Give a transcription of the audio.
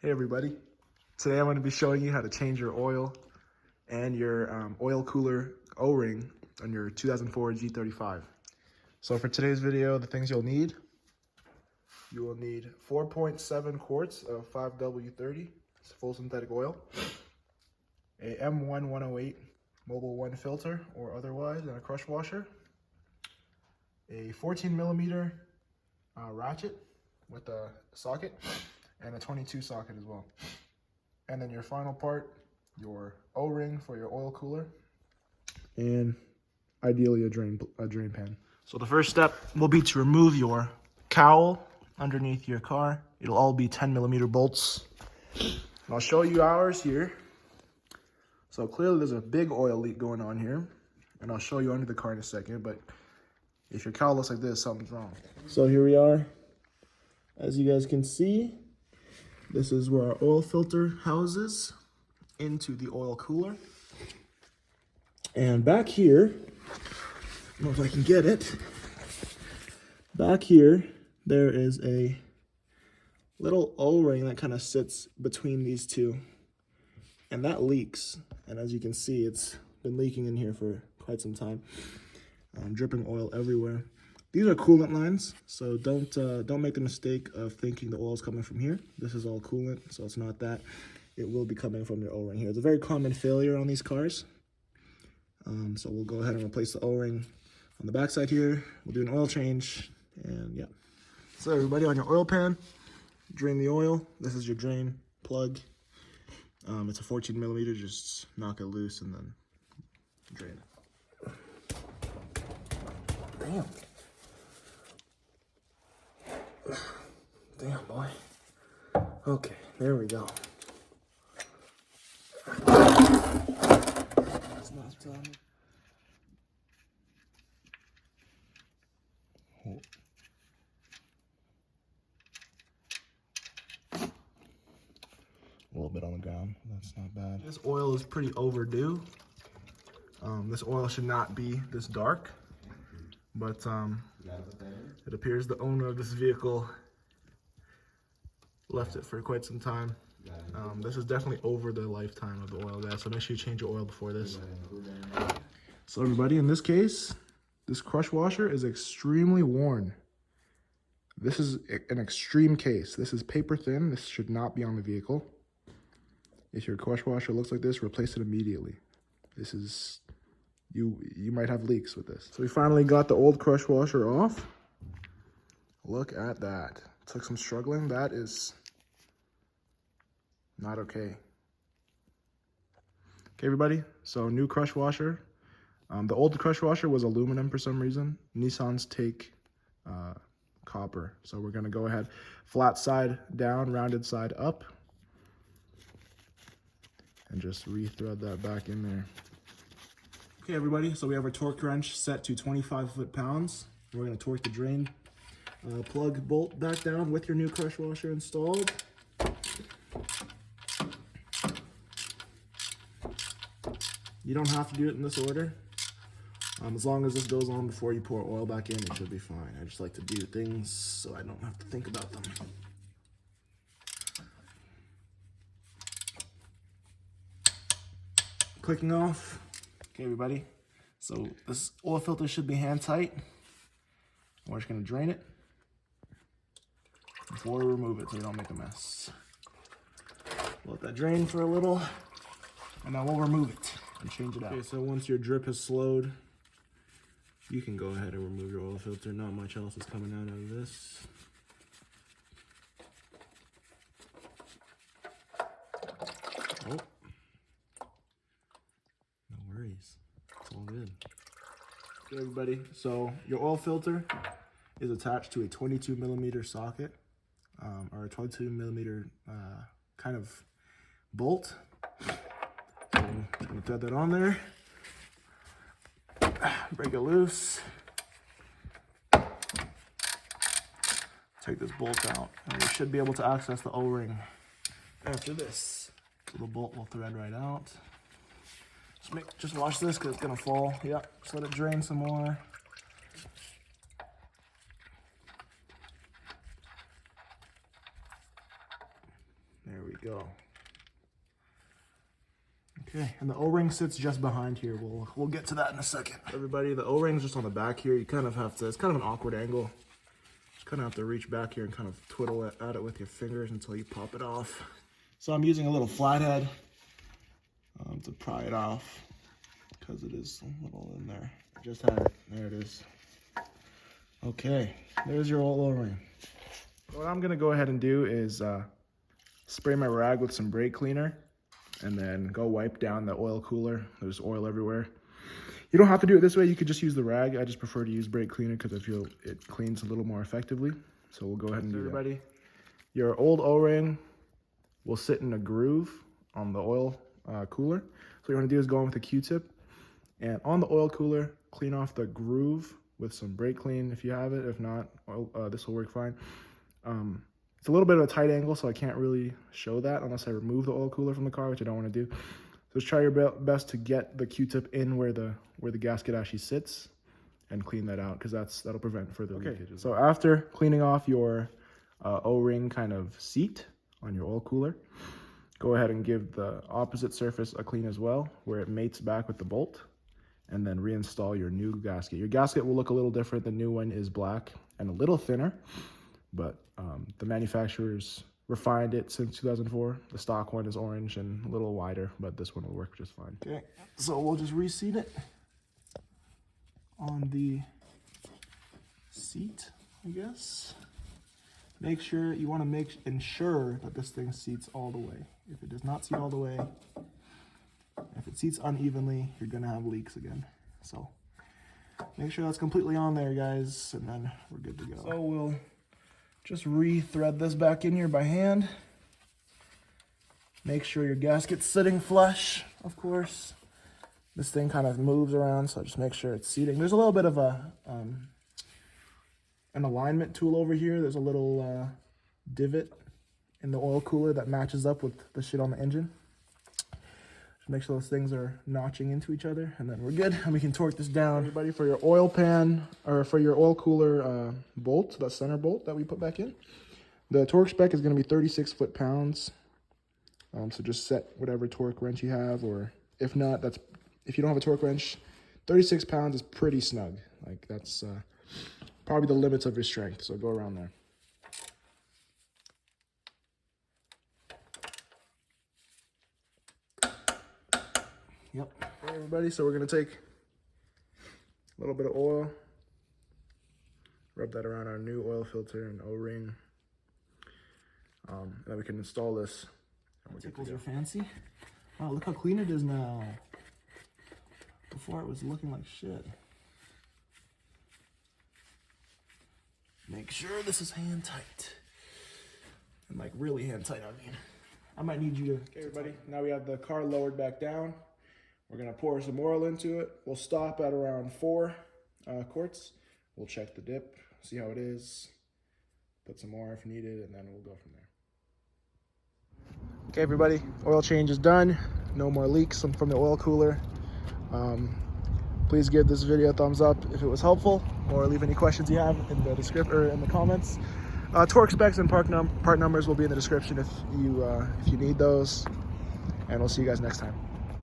Hey everybody, today I'm going to be showing you how to change your oil and your oil cooler O-ring on your 2004 G35. So for today's video, the things you'll need, you will need 4.7 quarts of 5W30, it's full synthetic oil, a M1108 Mobile 1 filter or otherwise, and a crush washer, a 14 millimeter ratchet with a socket, and a 22 socket as well. And then your final part, your O-ring for your oil cooler, and ideally a drain pan. So the first step will be to remove your cowl underneath your car. It'll all be 10 millimeter bolts. And I'll show you ours here. So clearly there's a big oil leak going on here, and I'll show you under the car in a second, but if your cowl looks like this, something's wrong. So here we are. As you guys can see, this is where our oil filter houses into the oil cooler. And back here, I don't know if I can get it. Back here, there is a little O-ring that kind of sits between these two. And that leaks. And as you can see, it's been leaking in here for quite some time. Dripping oil everywhere. These are coolant lines, so don't make the mistake of thinking the oil is coming from here. This is all coolant, so it's not that. It will be coming from your O-ring here. It's a very common failure on these cars. So we'll go ahead and replace the O-ring on the backside here. We'll do an oil change, and yeah. So everybody, on your oil pan, drain the oil. This is your drain plug. It's a 14 millimeter. Just knock it loose and then drain it. Damn. Damn, boy. Okay, there we go. That's not a little bit on the ground. That's not bad. This oil is pretty overdue. This oil should not be this dark, but it appears the owner of this vehicle left it for quite some time. This is definitely over the lifetime of the oil, guys, so make sure you change your oil before this. So everybody, in this case, this crush washer is extremely worn. This is an extreme case. This is paper thin. This should not be on the vehicle. If your crush washer looks like this, replace it immediately. This is, you might have leaks with this. So we finally got the old crush washer off. Look at that. Took some struggling. That is not okay. Okay, everybody, so new crush washer. The old crush washer was aluminum for some reason. Nissans take copper. So we're gonna go ahead, flat side down, rounded side up, and just re-thread that back in there. Okay, everybody, so we have our torque wrench set to 25 foot-pounds. We're gonna torque the drain plug bolt back down with your new crush washer installed. You don't have to do it in this order. As long as this goes on before you pour oil back in, it should be fine. I just like to do things so I don't have to think about them. Clicking off. Okay, everybody. So this oil filter should be hand tight. We're just gonna drain it before we remove it so we don't make a mess. Let that drain for a little, and now we'll remove it and change it out. Okay, so once your drip has slowed, you can go ahead and remove your oil filter. Not much else is coming out of this. Oh. No worries. It's all good. Okay, everybody. So your oil filter is attached to a 22 millimeter socket, or a 22 millimeter kind of bolt. So I'm just gonna thread that on there. Break it loose. Take this bolt out, and we should be able to access the O-ring after this. So the bolt will thread right out. Just watch this because it's gonna fall. Yeah, just let it drain some more. There we we go. Okay, and the O-ring sits just behind here. We'll get to that in a second. Everybody, the O-ring's just on the back here. You kind of have to, it's kind of an awkward angle. Just kind of have to reach back here and kind of twiddle at it with your fingers until you pop it off. So I'm using a little flathead to pry it off because it is a little in there. Just had it, there it is. Okay, there's your old O-ring. What I'm gonna go ahead and do is spray my rag with some brake cleaner and then go wipe down the oil cooler. There's oil everywhere. You don't have to do it this way. You could just use the rag. I just prefer to use brake cleaner because I feel it cleans a little more effectively. So we'll go ahead and do that. Your old O-ring will sit in a groove on the oil cooler. So what you want to do is go in with a Q-tip and on the oil cooler, clean off the groove with some brake clean if you have it. If not, this will work fine. It's a little bit of a tight angle, so I can't really show that unless I remove the oil cooler from the car, which I don't want to do. So just try your best to get the Q-tip in where the gasket actually sits and clean that out, because that'll prevent further leakages. So after cleaning off your O-ring kind of seat on your oil cooler, go ahead and give the opposite surface a clean as well, where it mates back with the bolt, and then reinstall your new gasket. Your gasket will look a little different. The new one is black and a little thinner, but the manufacturers refined it since 2004. The stock one is orange and a little wider, but this one will work just fine. Okay, so we'll just reseat it on the seat, I guess. Make sure, you want to ensure that this thing seats all the way. If it does not seat all the way, if it seats unevenly, you're gonna have leaks again. So make sure that's completely on there, guys, and then we're good to go. So we'll just re-thread this back in here by hand. Make sure your gasket's sitting flush, of course. This thing kind of moves around, so just make sure it's seating. There's a little bit of an alignment tool over here. There's a little divot in the oil cooler that matches up with the shit on the engine. Just make sure those things are notching into each other, and then we're good, and we can torque this down. Everybody, for your oil pan, or for your oil cooler bolt, the center bolt that we put back in, the torque spec is going to be 36 foot-pounds. So just set whatever torque wrench you have, or if not, if you don't have a torque wrench, 36 pounds is pretty snug. Like, that's probably the limits of your strength, so go around there. Yep. Okay, everybody, so we're going to take a little bit of oil, rub that around our new oil filter and O-ring, and then we can install this. Tickles your fancy? Wow, look how clean it is now. Before it was looking like shit. Make sure this is hand tight. And like really hand tight, I mean. I might need you to... Okay, everybody, now we have the car lowered back down. We're gonna pour some oil into it. We'll stop at around 4 quarts. We'll check the dip, see how it is, put some more if needed, and then we'll go from there. Okay, everybody, oil change is done. No more leaks from the oil cooler. Please give this video a thumbs up if it was helpful, or leave any questions you have in the description or in the comments. Torque specs and part numbers will be in the description if you need those. And we'll see you guys next time.